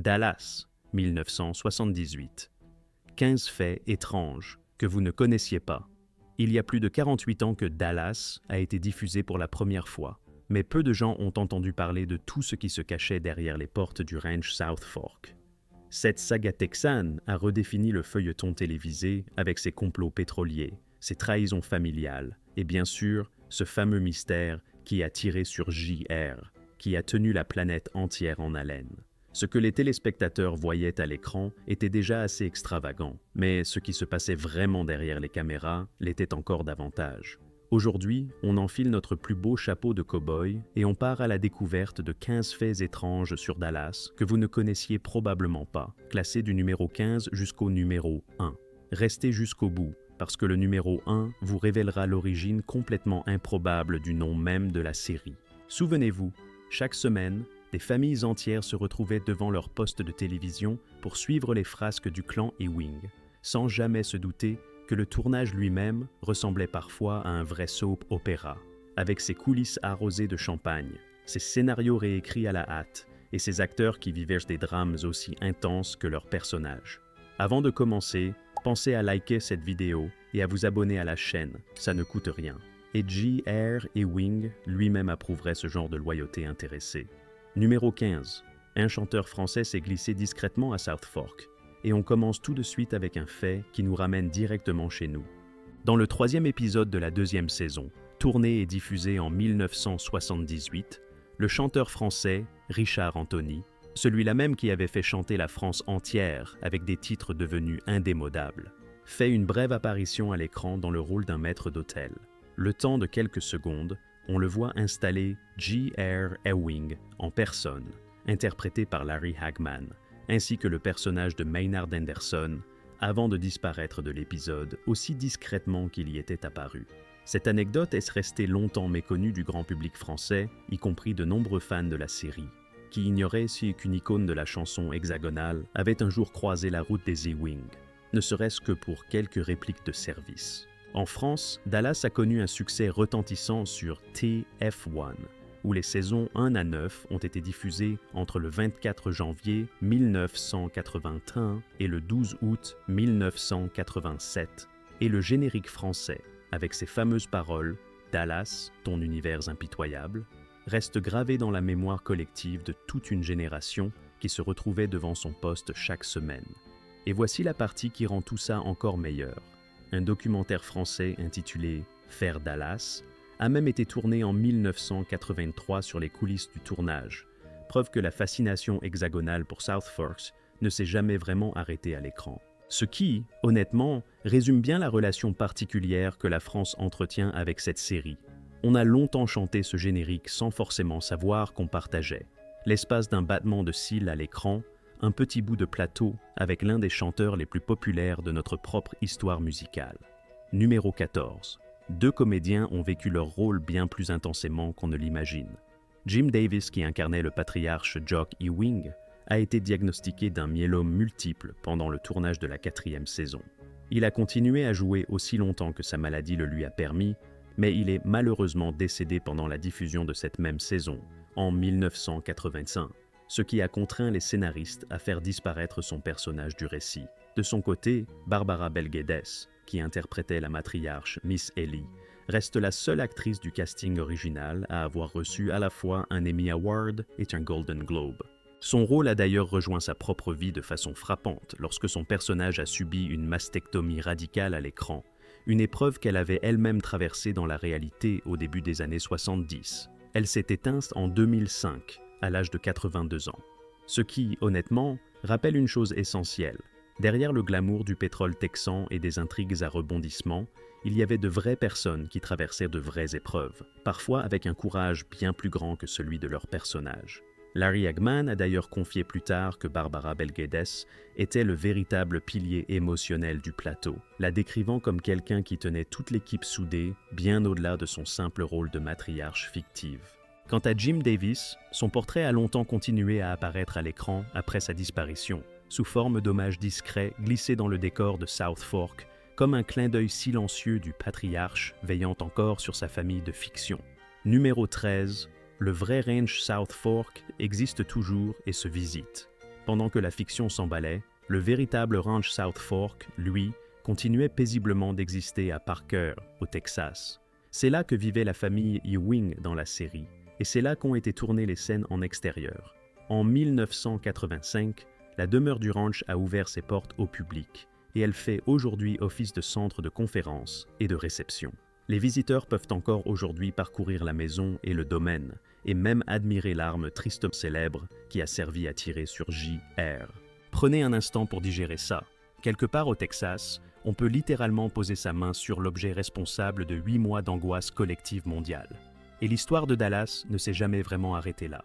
Dallas, 1978. 15 faits étranges que vous ne connaissiez pas. Il y a plus de 48 ans que Dallas a été diffusé pour la première fois, mais peu de gens ont entendu parler de tout ce qui se cachait derrière les portes du ranch South Fork. Cette saga texane a redéfini le feuilleton télévisé avec ses complots pétroliers, ses trahisons familiales et bien sûr ce fameux mystère qui a tiré sur JR, qui a tenu la planète entière en haleine. Ce que les téléspectateurs voyaient à l'écran était déjà assez extravagant, mais ce qui se passait vraiment derrière les caméras l'était encore davantage. Aujourd'hui, on enfile notre plus beau chapeau de cow-boy et on part à la découverte de 15 faits étranges sur Dallas que vous ne connaissiez probablement pas, classés du numéro 15 jusqu'au numéro 1. Restez jusqu'au bout, parce que le numéro 1 vous révélera l'origine complètement improbable du nom même de la série. Souvenez-vous, chaque semaine, des familles entières se retrouvaient devant leur poste de télévision pour suivre les frasques du clan Ewing, sans jamais se douter que le tournage lui-même ressemblait parfois à un vrai soap opéra, avec ses coulisses arrosées de champagne, ses scénarios réécrits à la hâte et ses acteurs qui vivaient des drames aussi intenses que leurs personnages. Avant de commencer, pensez à liker cette vidéo et à vous abonner à la chaîne, ça ne coûte rien. Et JR Ewing lui-même approuverait ce genre de loyauté intéressée. Numéro 15. Un chanteur français s'est glissé discrètement à South Fork. Et on commence tout de suite avec un fait qui nous ramène directement chez nous. Dans le 3e épisode de la 2e saison, tourné et diffusé en 1978, le chanteur français Richard Anthony, celui-là même qui avait fait chanter la France entière avec des titres devenus indémodables, fait une brève apparition à l'écran dans le rôle d'un maître d'hôtel. Le temps de quelques secondes, on le voit installer JR Ewing en personne, interprété par Larry Hagman, ainsi que le personnage de Maynard Anderson, avant de disparaître de l'épisode aussi discrètement qu'il y était apparu. Cette anecdote est restée longtemps méconnue du grand public français, y compris de nombreux fans de la série, qui ignoraient si qu'une icône de la chanson hexagonale avait un jour croisé la route des Ewing, ne serait-ce que pour quelques répliques de service. En France, Dallas a connu un succès retentissant sur TF1, où les saisons 1 à 9 ont été diffusées entre le 24 janvier 1981 et le 12 août 1987, et le générique français, avec ses fameuses paroles « Dallas, ton univers impitoyable », reste gravé dans la mémoire collective de toute une génération qui se retrouvait devant son poste chaque semaine. Et voici la partie qui rend tout ça encore meilleur. Un documentaire français intitulé « Faire Dallas » a même été tourné en 1983 sur les coulisses du tournage, preuve que la fascination hexagonale pour South Fork ne s'est jamais vraiment arrêtée à l'écran. Ce qui, honnêtement, résume bien la relation particulière que la France entretient avec cette série. On a longtemps chanté ce générique sans forcément savoir qu'on partageait. L'espace d'un battement de cils à l'écran, un petit bout de plateau avec l'un des chanteurs les plus populaires de notre propre histoire musicale. Numéro 14. 2 comédiens ont vécu leur rôle bien plus intensément qu'on ne l'imagine. Jim Davis, qui incarnait le patriarche Jock Ewing, a été diagnostiqué d'un myélome multiple pendant le tournage de la 4e saison. Il a continué à jouer aussi longtemps que sa maladie le lui a permis, mais il est malheureusement décédé pendant la diffusion de cette même saison, en 1985, ce qui a contraint les scénaristes à faire disparaître son personnage du récit. De son côté, Barbara Bel Geddes, qui interprétait la matriarche Miss Ellie, reste la seule actrice du casting original à avoir reçu à la fois un Emmy Award et un Golden Globe. Son rôle a d'ailleurs rejoint sa propre vie de façon frappante lorsque son personnage a subi une mastectomie radicale à l'écran, une épreuve qu'elle avait elle-même traversée dans la réalité au début des années 70. Elle s'est éteinte en 2005, à l'âge de 82 ans. Ce qui, honnêtement, rappelle une chose essentielle. Derrière le glamour du pétrole texan et des intrigues à rebondissements, il y avait de vraies personnes qui traversaient de vraies épreuves, parfois avec un courage bien plus grand que celui de leurs personnages. Larry Hagman a d'ailleurs confié plus tard que Barbara Bel Geddes était le véritable pilier émotionnel du plateau, la décrivant comme quelqu'un qui tenait toute l'équipe soudée, bien au-delà de son simple rôle de matriarche fictive. Quant à Jim Davis, son portrait a longtemps continué à apparaître à l'écran après sa disparition, sous forme d'hommages discrets glissés dans le décor de South Fork, comme un clin d'œil silencieux du patriarche veillant encore sur sa famille de fiction. Numéro 13. Le vrai ranch South Fork existe toujours et se visite. Pendant que la fiction s'emballait, le véritable ranch South Fork, lui, continuait paisiblement d'exister à Parker, au Texas. C'est là que vivait la famille Ewing dans la série, et c'est là qu'ont été tournées les scènes en extérieur. En 1985, la demeure du ranch a ouvert ses portes au public, et elle fait aujourd'hui office de centre de conférences et de réception. Les visiteurs peuvent encore aujourd'hui parcourir la maison et le domaine, et même admirer l'arme tristement célèbre qui a servi à tirer sur J.R. Prenez un instant pour digérer ça. Quelque part au Texas, on peut littéralement poser sa main sur l'objet responsable de 8 mois d'angoisse collective mondiale. Et l'histoire de Dallas ne s'est jamais vraiment arrêtée là.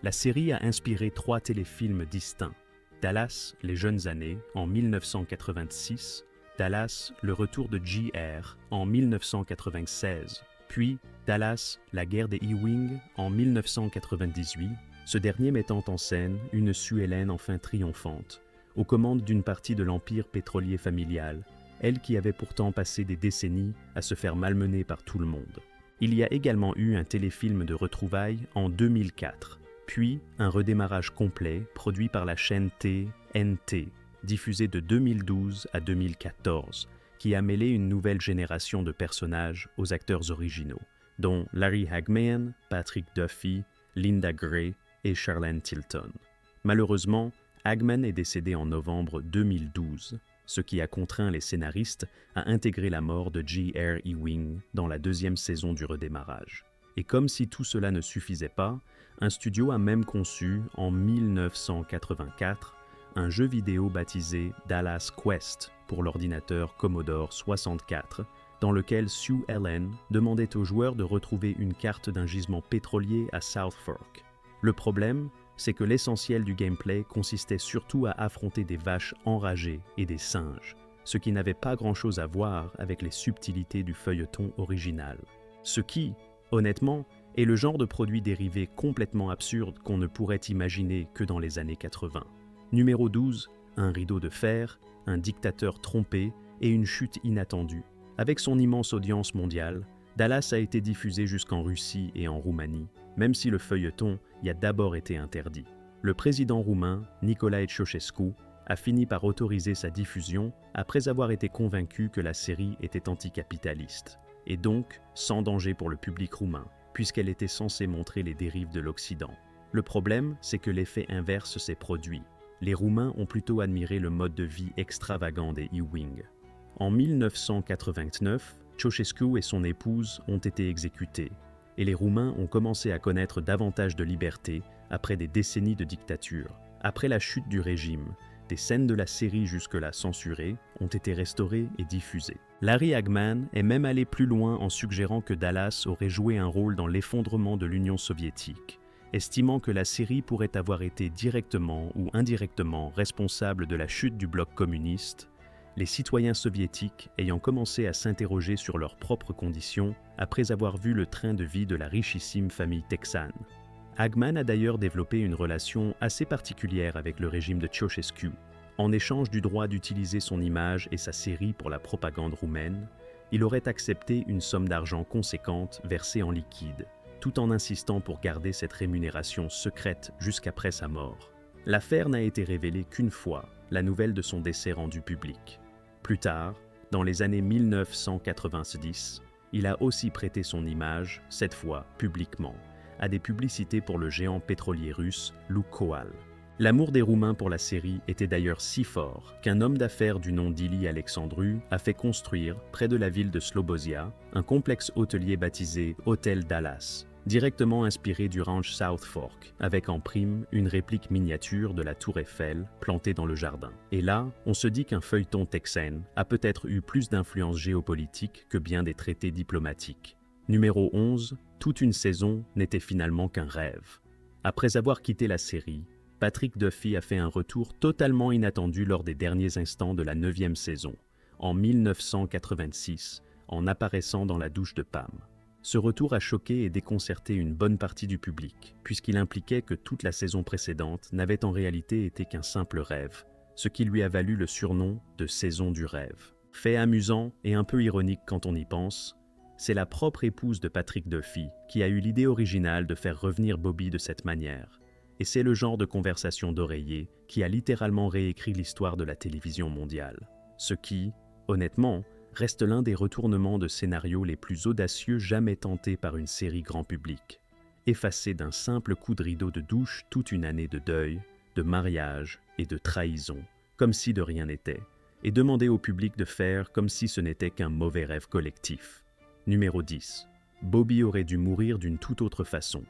La série a inspiré 3 téléfilms distincts. Dallas, les jeunes années, en 1986, Dallas, le retour de J.R. en 1996, puis Dallas, la guerre des Ewing en 1998, ce dernier mettant en scène une Sue Ellen enfin triomphante, aux commandes d'une partie de l'empire pétrolier familial, elle qui avait pourtant passé des décennies à se faire malmener par tout le monde. Il y a également eu un téléfilm de retrouvailles en 2004, puis un redémarrage complet produit par la chaîne TNT, diffusé de 2012 à 2014, qui a mêlé une nouvelle génération de personnages aux acteurs originaux, dont Larry Hagman, Patrick Duffy, Linda Gray et Charlene Tilton. Malheureusement, Hagman est décédé en novembre 2012, ce qui a contraint les scénaristes à intégrer la mort de J.R. Ewing dans la 2e saison du redémarrage. Et comme si tout cela ne suffisait pas, un studio a même conçu, en 1984, un jeu vidéo baptisé Dallas Quest pour l'ordinateur Commodore 64, dans lequel Sue Ellen demandait aux joueurs de retrouver une carte d'un gisement pétrolier à South Fork. Le problème, c'est que l'essentiel du gameplay consistait surtout à affronter des vaches enragées et des singes, ce qui n'avait pas grand-chose à voir avec les subtilités du feuilleton original. Ce qui, honnêtement, est le genre de produit dérivé complètement absurde qu'on ne pourrait imaginer que dans les années 80. Numéro 12, un rideau de fer, un dictateur trompé et une chute inattendue. Avec son immense audience mondiale, Dallas a été diffusé jusqu'en Russie et en Roumanie, même si le feuilleton y a d'abord été interdit. Le président roumain, Nicolae Ceausescu, a fini par autoriser sa diffusion après avoir été convaincu que la série était anticapitaliste, et donc sans danger pour le public roumain, puisqu'elle était censée montrer les dérives de l'Occident. Le problème, c'est que l'effet inverse s'est produit. Les Roumains ont plutôt admiré le mode de vie extravagant des Ewing. En 1989, Ceausescu et son épouse ont été exécutés, et les Roumains ont commencé à connaître davantage de liberté après des décennies de dictature. Après la chute du régime, des scènes de la série jusque-là censurées ont été restaurées et diffusées. Larry Hagman est même allé plus loin en suggérant que Dallas aurait joué un rôle dans l'effondrement de l'Union soviétique, estimant que la série pourrait avoir été directement ou indirectement responsable de la chute du bloc communiste, les citoyens soviétiques ayant commencé à s'interroger sur leurs propres conditions après avoir vu le train de vie de la richissime famille texane. Hagman a d'ailleurs développé une relation assez particulière avec le régime de Ceausescu. En échange du droit d'utiliser son image et sa série pour la propagande roumaine, il aurait accepté une somme d'argent conséquente versée en liquide, tout en insistant pour garder cette rémunération secrète jusqu'après sa mort. L'affaire n'a été révélée qu'une fois, la nouvelle de son décès rendue publique. Plus tard, dans les années 1990, il a aussi prêté son image, cette fois publiquement, à des publicités pour le géant pétrolier russe Lukoil. L'amour des Roumains pour la série était d'ailleurs si fort qu'un homme d'affaires du nom d'Ili Alexandru a fait construire, près de la ville de Slobozia, un complexe hôtelier baptisé Hôtel Dallas, directement inspiré du ranch South Fork, avec en prime une réplique miniature de la tour Eiffel plantée dans le jardin. Et là, on se dit qu'un feuilleton texan a peut-être eu plus d'influence géopolitique que bien des traités diplomatiques. Numéro 11, toute une saison n'était finalement qu'un rêve. Après avoir quitté la série, Patrick Duffy a fait un retour totalement inattendu lors des derniers instants de la 9e saison, en 1986, en apparaissant dans la douche de Pam. Ce retour a choqué et déconcerté une bonne partie du public, puisqu'il impliquait que toute la saison précédente n'avait en réalité été qu'un simple rêve, ce qui lui a valu le surnom de saison du rêve. Fait amusant et un peu ironique quand on y pense, c'est la propre épouse de Patrick Duffy qui a eu l'idée originale de faire revenir Bobby de cette manière. et c'est le genre de conversation d'oreiller qui a littéralement réécrit l'histoire de la télévision mondiale. Ce qui, honnêtement, reste l'un des retournements de scénario les plus audacieux jamais tentés par une série grand public. Effacer d'un simple coup de rideau de douche toute une année de deuil, de mariage et de trahison, comme si de rien n'était, et demander au public de faire comme si ce n'était qu'un mauvais rêve collectif. Numéro 10. Bobby aurait dû mourir d'une toute autre façon.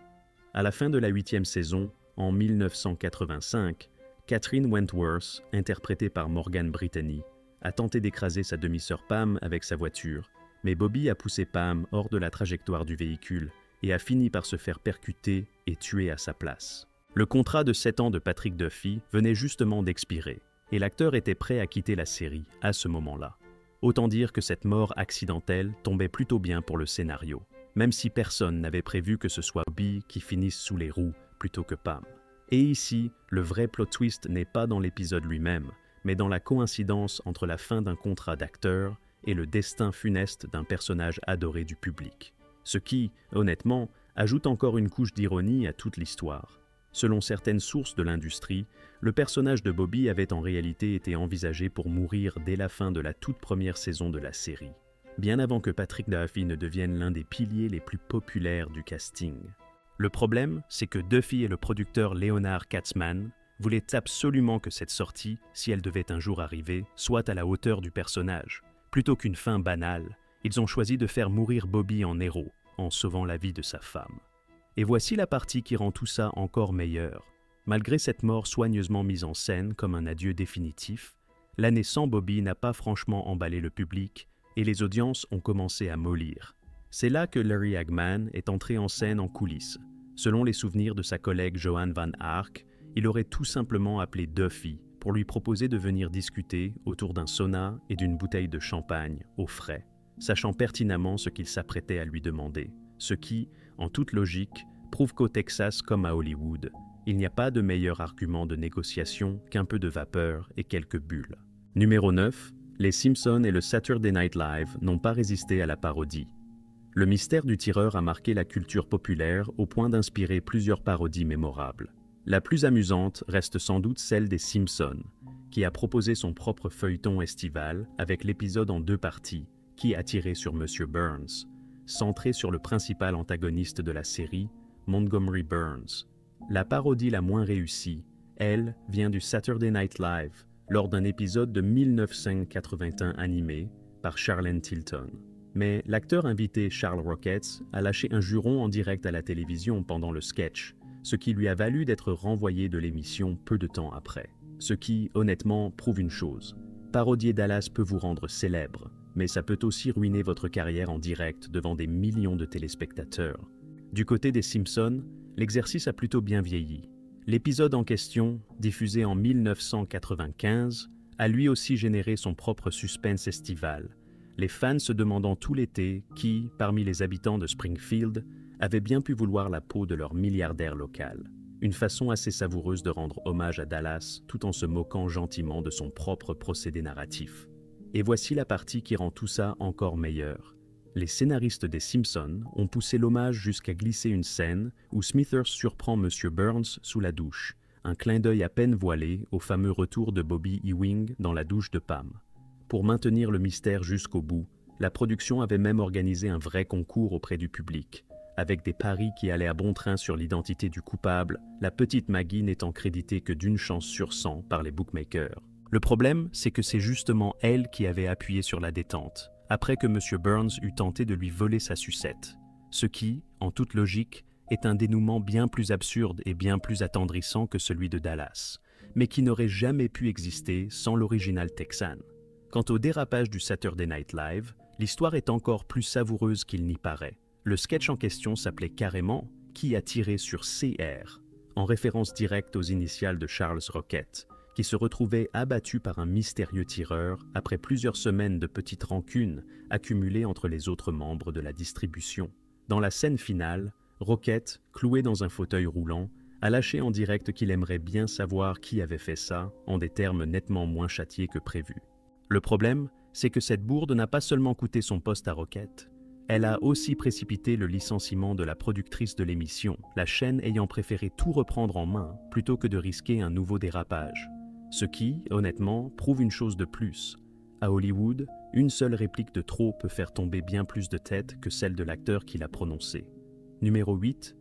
À la fin de la 8e saison, en 1985, Catherine Wentworth, interprétée par Morgan Brittany, a tenté d'écraser sa demi-sœur Pam avec sa voiture, mais Bobby a poussé Pam hors de la trajectoire du véhicule et a fini par se faire percuter et tuer à sa place. Le contrat de 7 ans de Patrick Duffy venait justement d'expirer, et l'acteur était prêt à quitter la série à ce moment-là. Autant dire que cette mort accidentelle tombait plutôt bien pour le scénario, même si personne n'avait prévu que ce soit Bobby qui finisse sous les roues plutôt que Pam. Et ici, le vrai plot twist n'est pas dans l'épisode lui-même, mais dans la coïncidence entre la fin d'un contrat d'acteur et le destin funeste d'un personnage adoré du public. Ce qui, honnêtement, ajoute encore une couche d'ironie à toute l'histoire. Selon certaines sources de l'industrie, le personnage de Bobby avait en réalité été envisagé pour mourir dès la fin de la toute première saison de la série, bien avant que Patrick Duffy ne devienne l'un des piliers les plus populaires du casting. Le problème, c'est que Duffy et le producteur Leonard Katzman voulaient absolument que cette sortie, si elle devait un jour arriver, soit à la hauteur du personnage. Plutôt qu'une fin banale, ils ont choisi de faire mourir Bobby en héros, en sauvant la vie de sa femme. Et voici la partie qui rend tout ça encore meilleur. Malgré cette mort soigneusement mise en scène comme un adieu définitif, l'année sans Bobby n'a pas franchement emballé le public et les audiences ont commencé à mollir. C'est là que Larry Hagman est entré en scène en coulisses. Selon les souvenirs de sa collègue Joan Van Ark, il aurait tout simplement appelé Duffy pour lui proposer de venir discuter autour d'un sauna et d'une bouteille de champagne au frais, sachant pertinemment ce qu'il s'apprêtait à lui demander. Ce qui, en toute logique, prouve qu'au Texas comme à Hollywood, il n'y a pas de meilleur argument de négociation qu'un peu de vapeur et quelques bulles. Numéro 9. Les Simpsons et le Saturday Night Live n'ont pas résisté à la parodie. Le mystère du tireur a marqué la culture populaire au point d'inspirer plusieurs parodies mémorables. La plus amusante reste sans doute celle des Simpsons, qui a proposé son propre feuilleton estival avec l'épisode en 2 parties, qui a tiré sur Monsieur Burns, centré sur le principal antagoniste de la série, Montgomery Burns. La parodie la moins réussie, elle, vient du Saturday Night Live, lors d'un épisode de 1981 animé par Charlene Tilton. Mais l'acteur invité Charles Rockets a lâché un juron en direct à la télévision pendant le sketch, ce qui lui a valu d'être renvoyé de l'émission peu de temps après. Ce qui, honnêtement, prouve une chose. Parodier Dallas peut vous rendre célèbre, mais ça peut aussi ruiner votre carrière en direct devant des millions de téléspectateurs. Du côté des Simpsons, l'exercice a plutôt bien vieilli. L'épisode en question, diffusé en 1995, a lui aussi généré son propre suspense estival, les fans se demandant tout l'été qui, parmi les habitants de Springfield, avaient bien pu vouloir la peau de leur milliardaire local. Une façon assez savoureuse de rendre hommage à Dallas tout en se moquant gentiment de son propre procédé narratif. Et voici la partie qui rend tout ça encore meilleur. Les scénaristes des Simpsons ont poussé l'hommage jusqu'à glisser une scène où Smithers surprend Monsieur Burns sous la douche, un clin d'œil à peine voilé au fameux retour de Bobby Ewing dans la douche de Pam. Pour maintenir le mystère jusqu'au bout, la production avait même organisé un vrai concours auprès du public, avec des paris qui allaient à bon train sur l'identité du coupable, la petite Maggie n'étant créditée que d'1 chance sur 100 par les bookmakers. Le problème, c'est que c'est justement elle qui avait appuyé sur la détente, après que M. Burns eut tenté de lui voler sa sucette. Ce qui, en toute logique, est un dénouement bien plus absurde et bien plus attendrissant que celui de Dallas, mais qui n'aurait jamais pu exister sans l'original Texan. Quant au dérapage du Saturday Night Live, l'histoire est encore plus savoureuse qu'il n'y paraît. Le sketch en question s'appelait carrément « Qui a tiré sur CR ?», en référence directe aux initiales de Charles Rocket, qui se retrouvait abattu par un mystérieux tireur après plusieurs semaines de petites rancunes accumulées entre les autres membres de la distribution. Dans la scène finale, Rocket, cloué dans un fauteuil roulant, a lâché en direct qu'il aimerait bien savoir qui avait fait ça, en des termes nettement moins châtiés que prévu. Le problème, c'est que cette bourde n'a pas seulement coûté son poste à Rocket. Elle a aussi précipité le licenciement de la productrice de l'émission, la chaîne ayant préféré tout reprendre en main plutôt que de risquer un nouveau dérapage. Ce qui, honnêtement, prouve une chose de plus. À Hollywood, une seule réplique de trop peut faire tomber bien plus de têtes que celle de l'acteur qui l'a prononcée. Numéro 8.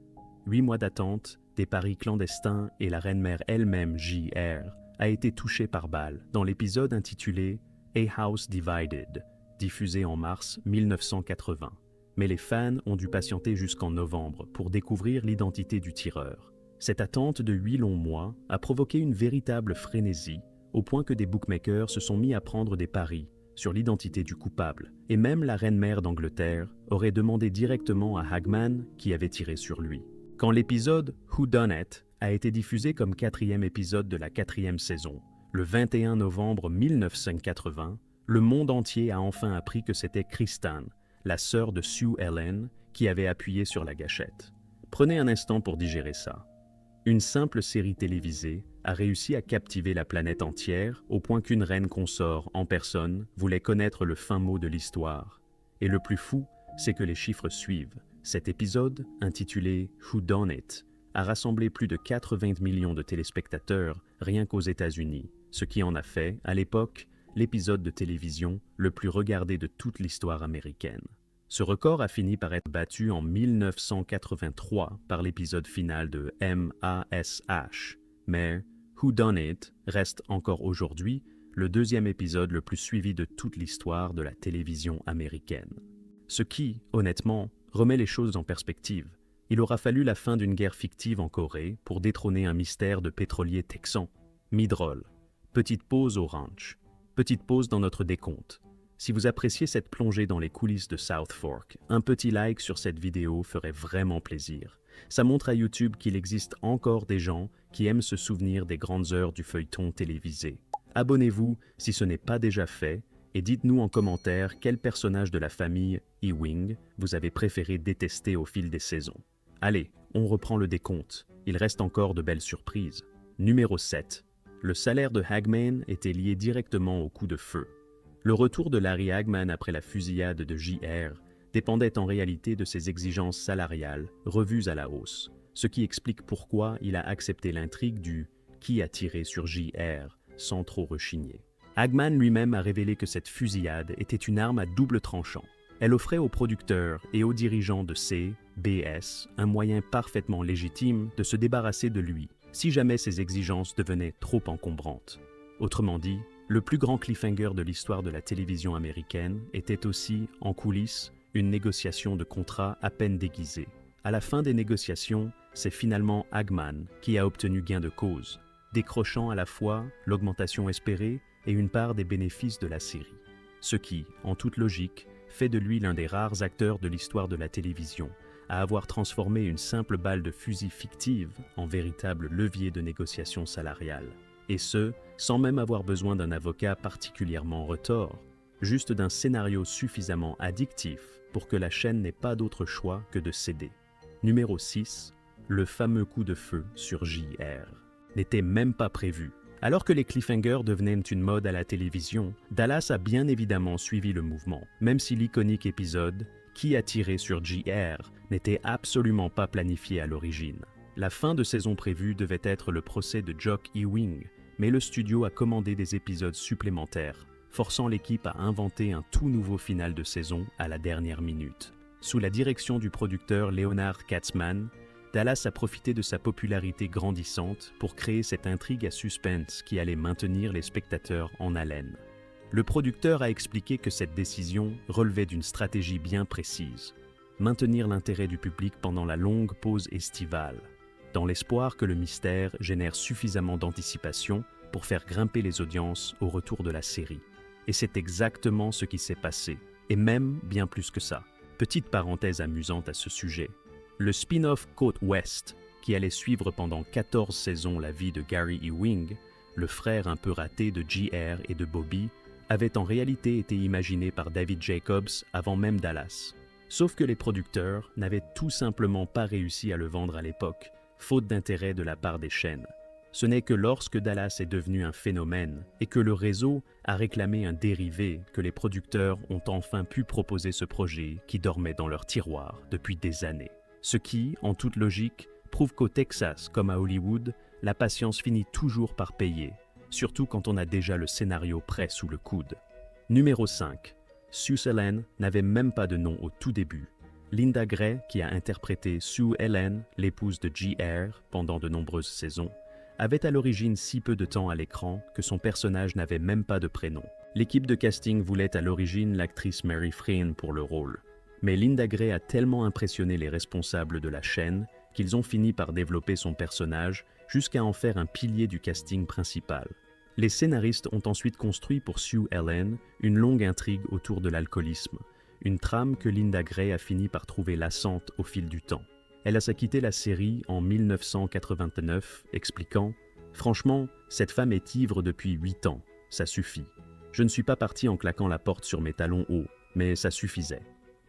8 mois d'attente, des paris clandestins et la reine-mère elle-même, J.R., a été touchée par balle dans l'épisode intitulé A House Divided, diffusé en mars 1980. Mais les fans ont dû patienter jusqu'en novembre pour découvrir l'identité du tireur. Cette attente de 8 longs mois a provoqué une véritable frénésie, au point que des bookmakers se sont mis à prendre des paris sur l'identité du coupable. Et même la reine-mère d'Angleterre aurait demandé directement à Hagman qui avait tiré sur lui. Quand l'épisode Who Done It a été diffusé comme 4e épisode de la 4e saison, le 21 novembre 1980, le monde entier a enfin appris que c'était Kristan, la sœur de Sue Ellen, qui avait appuyé sur la gâchette. Prenez un instant pour digérer ça. Une simple série télévisée a réussi à captiver la planète entière au point qu'une reine consort en personne voulait connaître le fin mot de l'histoire. Et le plus fou, c'est que les chiffres suivent. Cet épisode, intitulé Who Done It, a rassemblé plus de 80 millions de téléspectateurs rien qu'aux États-Unis, ce qui en a fait, à l'époque, l'épisode de télévision le plus regardé de toute l'histoire américaine. Ce record a fini par être battu en 1983 par l'épisode final de M.A.S.H. Mais Who Done It reste encore aujourd'hui le 2e épisode le plus suivi de toute l'histoire de la télévision américaine. Ce qui, honnêtement, remet les choses en perspective. Il aura fallu la fin d'une guerre fictive en Corée pour détrôner un mystère de pétrolier texan. Mid-roll. Petite pause au ranch. Petite pause dans notre décompte. Si vous appréciez cette plongée dans les coulisses de South Fork, un petit like sur cette vidéo ferait vraiment plaisir. Ça montre à YouTube qu'il existe encore des gens qui aiment se souvenir des grandes heures du feuilleton télévisé. Abonnez-vous si ce n'est pas déjà fait et dites-nous en commentaire quel personnage de la famille Ewing vous avez préféré détester au fil des saisons. Allez, on reprend le décompte. Il reste encore de belles surprises. Numéro 7. Le salaire de Hagman était lié directement au coup de feu. Le retour de Larry Hagman après la fusillade de J.R. dépendait en réalité de ses exigences salariales revues à la hausse, ce qui explique pourquoi il a accepté l'intrigue du « qui a tiré sur J.R. » sans trop rechigner. Hagman lui-même a révélé que cette fusillade était une arme à double tranchant. Elle offrait aux producteurs et aux dirigeants de CBS un moyen parfaitement légitime de se débarrasser de lui, si jamais ses exigences devenaient trop encombrantes. Autrement dit, le plus grand cliffhanger de l'histoire de la télévision américaine était aussi, en coulisses, une négociation de contrat à peine déguisée. À la fin des négociations, c'est finalement Hagman qui a obtenu gain de cause, décrochant à la fois l'augmentation espérée et une part des bénéfices de la série. Ce qui, en toute logique, fait de lui l'un des rares acteurs de l'histoire de la télévision à avoir transformé une simple balle de fusil fictive en véritable levier de négociation salariale. Et ce, sans même avoir besoin d'un avocat particulièrement retors, juste d'un scénario suffisamment addictif pour que la chaîne n'ait pas d'autre choix que de céder. Numéro 6. Le fameux coup de feu sur J.R. n'était même pas prévu. Alors que les cliffhangers devenaient une mode à la télévision, Dallas a bien évidemment suivi le mouvement, même si l'iconique épisode « Qui a tiré sur J.R. » n'était absolument pas planifié à l'origine. La fin de saison prévue devait être le procès de Jock Ewing, mais le studio a commandé des épisodes supplémentaires, forçant l'équipe à inventer un tout nouveau final de saison à la dernière minute. Sous la direction du producteur Leonard Katzman, Dallas a profité de sa popularité grandissante pour créer cette intrigue à suspense qui allait maintenir les spectateurs en haleine. Le producteur a expliqué que cette décision relevait d'une stratégie bien précise, maintenir l'intérêt du public pendant la longue pause estivale, dans l'espoir que le mystère génère suffisamment d'anticipation pour faire grimper les audiences au retour de la série. Et c'est exactement ce qui s'est passé, et même bien plus que ça. Petite parenthèse amusante à ce sujet. Le spin-off Côte Ouest, qui allait suivre pendant 14 saisons la vie de Gary Ewing, le frère un peu raté de J.R. et de Bobby, avait en réalité été imaginé par David Jacobs avant même Dallas. Sauf que les producteurs n'avaient tout simplement pas réussi à le vendre à l'époque, faute d'intérêt de la part des chaînes. Ce n'est que lorsque Dallas est devenu un phénomène et que le réseau a réclamé un dérivé que les producteurs ont enfin pu proposer ce projet qui dormait dans leur tiroir depuis des années. Ce qui, en toute logique, prouve qu'au Texas comme à Hollywood, la patience finit toujours par payer, surtout quand on a déjà le scénario prêt sous le coude. Numéro 5. Sue Ellen n'avait même pas de nom au tout début. Linda Gray, qui a interprété Sue Ellen, l'épouse de G.R. pendant de nombreuses saisons, avait à l'origine si peu de temps à l'écran que son personnage n'avait même pas de prénom. L'équipe de casting voulait à l'origine l'actrice Mary Frein pour le rôle. Mais Linda Gray a tellement impressionné les responsables de la chaîne qu'ils ont fini par développer son personnage jusqu'à en faire un pilier du casting principal. Les scénaristes ont ensuite construit pour Sue Ellen une longue intrigue autour de l'alcoolisme, une trame que Linda Gray a fini par trouver lassante au fil du temps. Elle a quitté la série en 1989, expliquant « Franchement, cette femme est ivre depuis 8 ans, ça suffit. Je ne suis pas parti en claquant la porte sur mes talons hauts, mais ça suffisait. »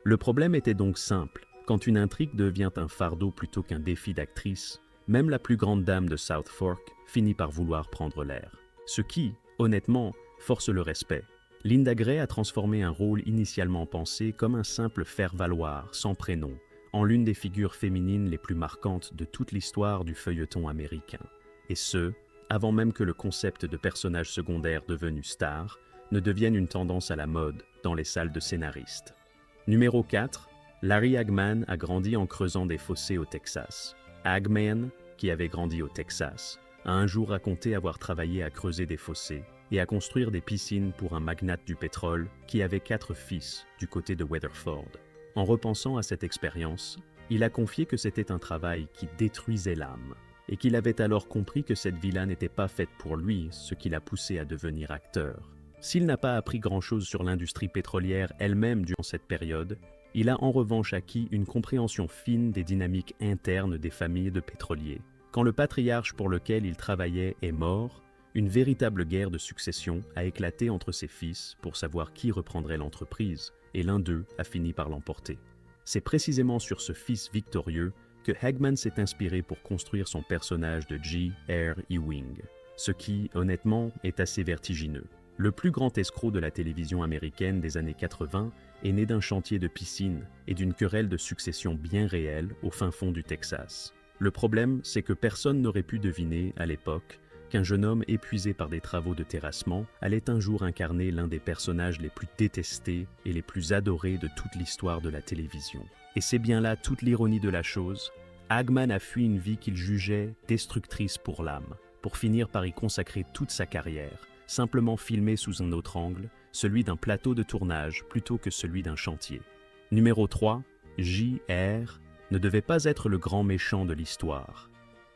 Le problème était donc simple. Quand une intrigue devient un fardeau plutôt qu'un défi d'actrice, même la plus grande dame de South Fork finit par vouloir prendre l'air. Ce qui, honnêtement, force le respect. Linda Gray a transformé un rôle initialement pensé comme un simple faire-valoir sans prénom, en l'une des figures féminines les plus marquantes de toute l'histoire du feuilleton américain. Et ce, avant même que le concept de personnage secondaire devenu star ne devienne une tendance à la mode dans les salles de scénaristes. Numéro 4. Larry Hagman a grandi en creusant des fossés au Texas. Hagman, qui avait grandi au Texas, a un jour raconté avoir travaillé à creuser des fossés et à construire des piscines pour un magnate du pétrole qui avait 4 fils du côté de Weatherford. En repensant à cette expérience, il a confié que c'était un travail qui détruisait l'âme et qu'il avait alors compris que cette vie-là n'était pas faite pour lui, ce qui l'a poussé à devenir acteur. S'il n'a pas appris grand-chose sur l'industrie pétrolière elle-même durant cette période, il a en revanche acquis une compréhension fine des dynamiques internes des familles de pétroliers. Quand le patriarche pour lequel il travaillait est mort, une véritable guerre de succession a éclaté entre ses fils pour savoir qui reprendrait l'entreprise, et l'un d'eux a fini par l'emporter. C'est précisément sur ce fils victorieux que Hagman s'est inspiré pour construire son personnage de G.R. Ewing, ce qui, honnêtement, est assez vertigineux. Le plus grand escroc de la télévision américaine des années 80 est né d'un chantier de piscine et d'une querelle de succession bien réelle au fin fond du Texas. Le problème, c'est que personne n'aurait pu deviner, à l'époque, qu'un jeune homme épuisé par des travaux de terrassement allait un jour incarner l'un des personnages les plus détestés et les plus adorés de toute l'histoire de la télévision. Et c'est bien là toute l'ironie de la chose. Hagman a fui une vie qu'il jugeait destructrice pour l'âme, pour finir par y consacrer toute sa carrière, simplement filmé sous un autre angle, celui d'un plateau de tournage plutôt que celui d'un chantier. Numéro 3, J.R. ne devait pas être le grand méchant de l'histoire.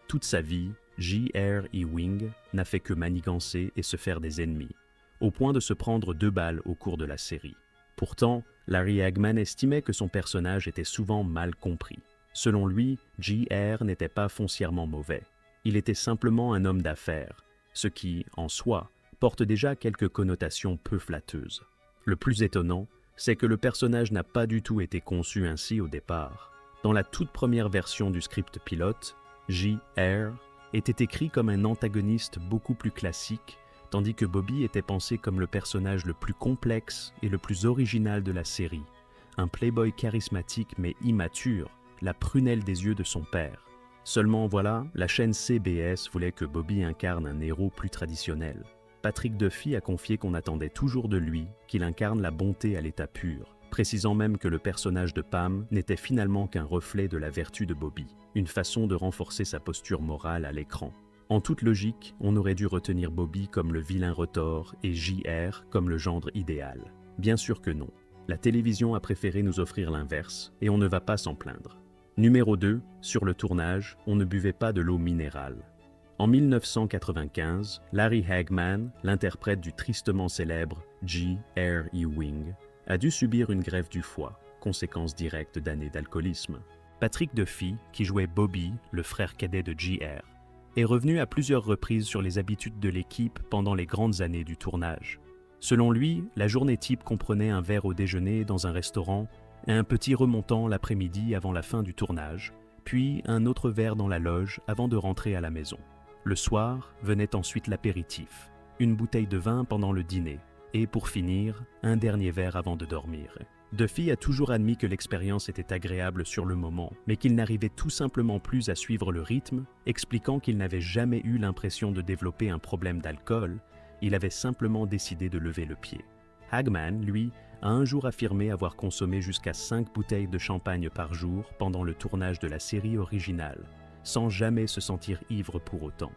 Toute sa vie, J.R. Ewing n'a fait que manigancer et se faire des ennemis, au point de se prendre 2 balles au cours de la série. Pourtant, Larry Hagman estimait que son personnage était souvent mal compris. Selon lui, J.R. n'était pas foncièrement mauvais. Il était simplement un homme d'affaires, ce qui, en soi, porte déjà quelques connotations peu flatteuses. Le plus étonnant, c'est que le personnage n'a pas du tout été conçu ainsi au départ. Dans la toute première version du script pilote, J.R. était écrit comme un antagoniste beaucoup plus classique, tandis que Bobby était pensé comme le personnage le plus complexe et le plus original de la série, un playboy charismatique mais immature, la prunelle des yeux de son père. Seulement voilà, la chaîne CBS voulait que Bobby incarne un héros plus traditionnel. Patrick Duffy a confié qu'on attendait toujours de lui qu'il incarne la bonté à l'état pur, précisant même que le personnage de Pam n'était finalement qu'un reflet de la vertu de Bobby, une façon de renforcer sa posture morale à l'écran. En toute logique, on aurait dû retenir Bobby comme le vilain retors et J.R. comme le gendre idéal. Bien sûr que non. La télévision a préféré nous offrir l'inverse, et on ne va pas s'en plaindre. Numéro 2, sur le tournage, on ne buvait pas de l'eau minérale. En 1995, Larry Hagman, l'interprète du tristement célèbre J.R. Ewing, a dû subir une greffe du foie, conséquence directe d'années d'alcoolisme. Patrick Duffy, qui jouait Bobby, le frère cadet de J.R., est revenu à plusieurs reprises sur les habitudes de l'équipe pendant les grandes années du tournage. Selon lui, la journée type comprenait un verre au déjeuner dans un restaurant et un petit remontant l'après-midi avant la fin du tournage, puis un autre verre dans la loge avant de rentrer à la maison. Le soir, venait ensuite l'apéritif, une bouteille de vin pendant le dîner, et pour finir, un dernier verre avant de dormir. Duffy a toujours admis que l'expérience était agréable sur le moment, mais qu'il n'arrivait tout simplement plus à suivre le rythme, expliquant qu'il n'avait jamais eu l'impression de développer un problème d'alcool, il avait simplement décidé de lever le pied. Hagman, lui, a un jour affirmé avoir consommé jusqu'à 5 bouteilles de champagne par jour pendant le tournage de la série originale, sans jamais se sentir ivre pour autant.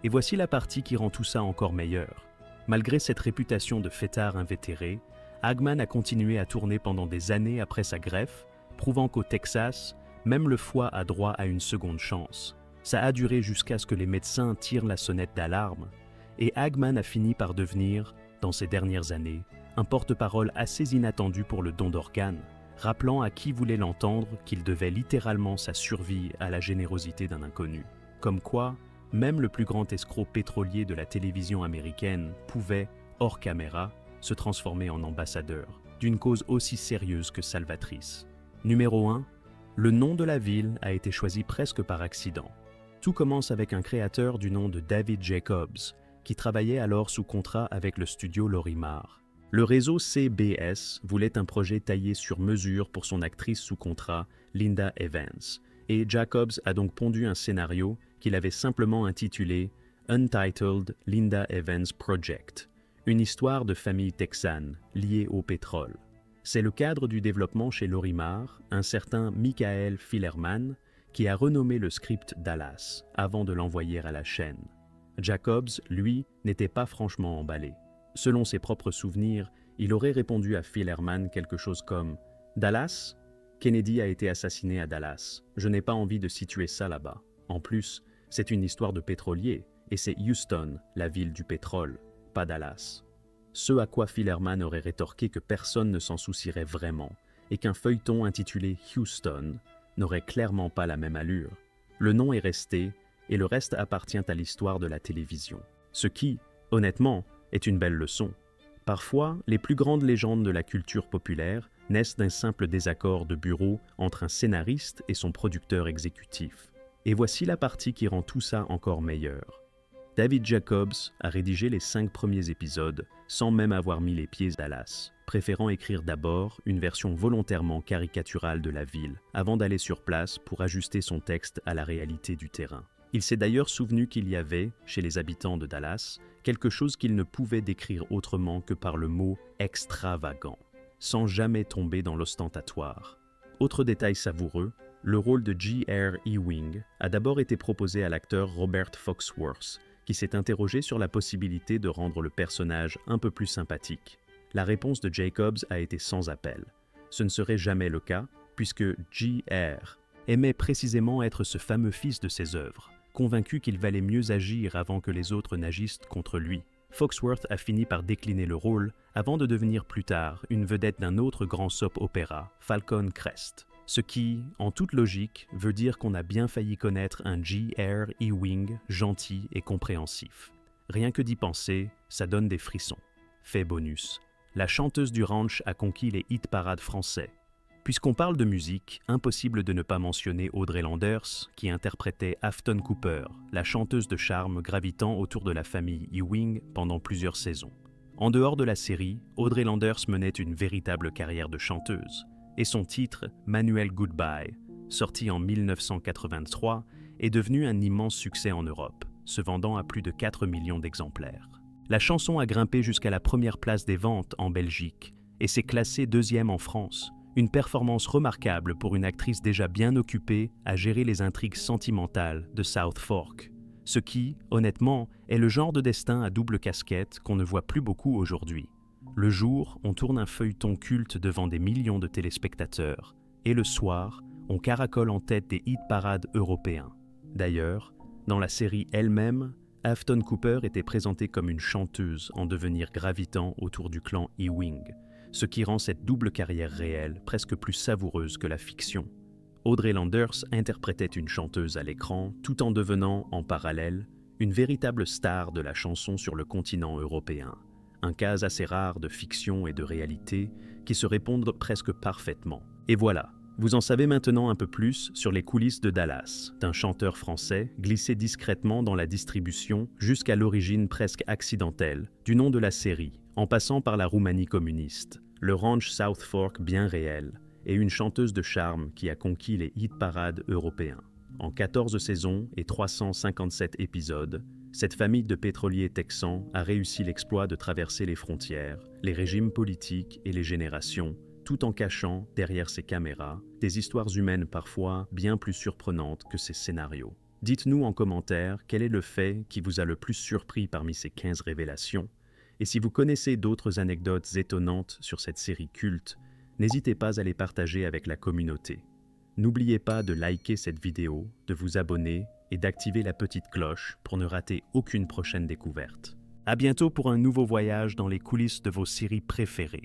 Et voici la partie qui rend tout ça encore meilleur. Malgré cette réputation de fêtard invétéré, Hagman a continué à tourner pendant des années après sa greffe, prouvant qu'au Texas, même le foie a droit à une seconde chance. Ça a duré jusqu'à ce que les médecins tirent la sonnette d'alarme, et Hagman a fini par devenir, dans ces dernières années, un porte-parole assez inattendu pour le don d'organes, rappelant à qui voulait l'entendre qu'il devait littéralement sa survie à la générosité d'un inconnu. Comme quoi, même le plus grand escroc pétrolier de la télévision américaine pouvait, hors caméra, se transformer en ambassadeur d'une cause aussi sérieuse que salvatrice. Numéro 1, le nom de la ville a été choisi presque par accident. Tout commence avec un créateur du nom de David Jacobs, qui travaillait alors sous contrat avec le studio Lorimar. Le réseau CBS voulait un projet taillé sur mesure pour son actrice sous contrat, Linda Evans, et Jacobs a donc pondu un scénario qu'il avait simplement intitulé Untitled Linda Evans Project, une histoire de famille texane liée au pétrole. C'est le cadre du développement chez Lorimar, un certain Michael Filerman, qui a renommé le script Dallas avant de l'envoyer à la chaîne. Jacobs, lui, n'était pas franchement emballé. Selon ses propres souvenirs, il aurait répondu à Filerman quelque chose comme « Dallas ? Kennedy a été assassiné à Dallas. Je n'ai pas envie de situer ça là-bas. En plus, c'est une histoire de pétrolier, et c'est Houston, la ville du pétrole, pas Dallas. » Ce à quoi Filerman aurait rétorqué que personne ne s'en soucierait vraiment, et qu'un feuilleton intitulé Houston n'aurait clairement pas la même allure. Le nom est resté, et le reste appartient à l'histoire de la télévision. Ce qui, honnêtement, est une belle leçon. Parfois, les plus grandes légendes de la culture populaire naissent d'un simple désaccord de bureau entre un scénariste et son producteur exécutif. Et voici la partie qui rend tout ça encore meilleur. David Jacobs a rédigé les 5 premiers épisodes sans même avoir mis les pieds à Dallas, préférant écrire d'abord une version volontairement caricaturale de la ville, avant d'aller sur place pour ajuster son texte à la réalité du terrain. Il s'est d'ailleurs souvenu qu'il y avait, chez les habitants de Dallas, quelque chose qu'il ne pouvait décrire autrement que par le mot « extravagant », sans jamais tomber dans l'ostentatoire. Autre détail savoureux, le rôle de J.R. Ewing a d'abord été proposé à l'acteur Robert Foxworth, qui s'est interrogé sur la possibilité de rendre le personnage un peu plus sympathique. La réponse de Jacobs a été sans appel. Ce ne serait jamais le cas, puisque J.R. aimait précisément être ce fameux fils de ses œuvres, convaincu qu'il valait mieux agir avant que les autres n'agissent contre lui. Foxworth a fini par décliner le rôle avant de devenir plus tard une vedette d'un autre grand soap-opéra, Falcon Crest. Ce qui, en toute logique, veut dire qu'on a bien failli connaître un J.R. Ewing gentil et compréhensif. Rien que d'y penser, ça donne des frissons. Fait bonus, la chanteuse du ranch a conquis les hit-parades français. Puisqu'on parle de musique, impossible de ne pas mentionner Audrey Landers, qui interprétait Afton Cooper, la chanteuse de charme gravitant autour de la famille Ewing pendant plusieurs saisons. En dehors de la série, Audrey Landers menait une véritable carrière de chanteuse, et son titre, Manuel Goodbye, sorti en 1983, est devenu un immense succès en Europe, se vendant à plus de 4 millions d'exemplaires. La chanson a grimpé jusqu'à la première place des ventes en Belgique, et s'est classée 2e en France. Une performance remarquable pour une actrice déjà bien occupée à gérer les intrigues sentimentales de South Fork. Ce qui, honnêtement, est le genre de destin à double casquette qu'on ne voit plus beaucoup aujourd'hui. Le jour, on tourne un feuilleton culte devant des millions de téléspectateurs, et le soir, on caracole en tête des hit-parades européens. D'ailleurs, dans la série elle-même, Afton Cooper était présentée comme une chanteuse en devenir gravitant autour du clan Ewing, ce qui rend cette double carrière réelle presque plus savoureuse que la fiction. Audrey Landers interprétait une chanteuse à l'écran tout en devenant, en parallèle, une véritable star de la chanson sur le continent européen, un cas assez rare de fiction et de réalité qui se répondent presque parfaitement. Et voilà, Vous en savez maintenant un peu plus sur les coulisses de Dallas, d'un chanteur français glissé discrètement dans la distribution jusqu'à l'origine presque accidentelle du nom de la série, en passant par la Roumanie communiste, le ranch South Fork bien réel, et une chanteuse de charme qui a conquis les hit-parades européens. En 14 saisons et 357 épisodes, cette famille de pétroliers texans a réussi l'exploit de traverser les frontières, les régimes politiques et les générations, tout en cachant, derrière ses caméras, des histoires humaines parfois bien plus surprenantes que ses scénarios. Dites-nous en commentaire quel est le fait qui vous a le plus surpris parmi ces 15 révélations, et si vous connaissez d'autres anecdotes étonnantes sur cette série culte, n'hésitez pas à les partager avec la communauté. N'oubliez pas de liker cette vidéo, de vous abonner et d'activer la petite cloche pour ne rater aucune prochaine découverte. À bientôt pour un nouveau voyage dans les coulisses de vos séries préférées.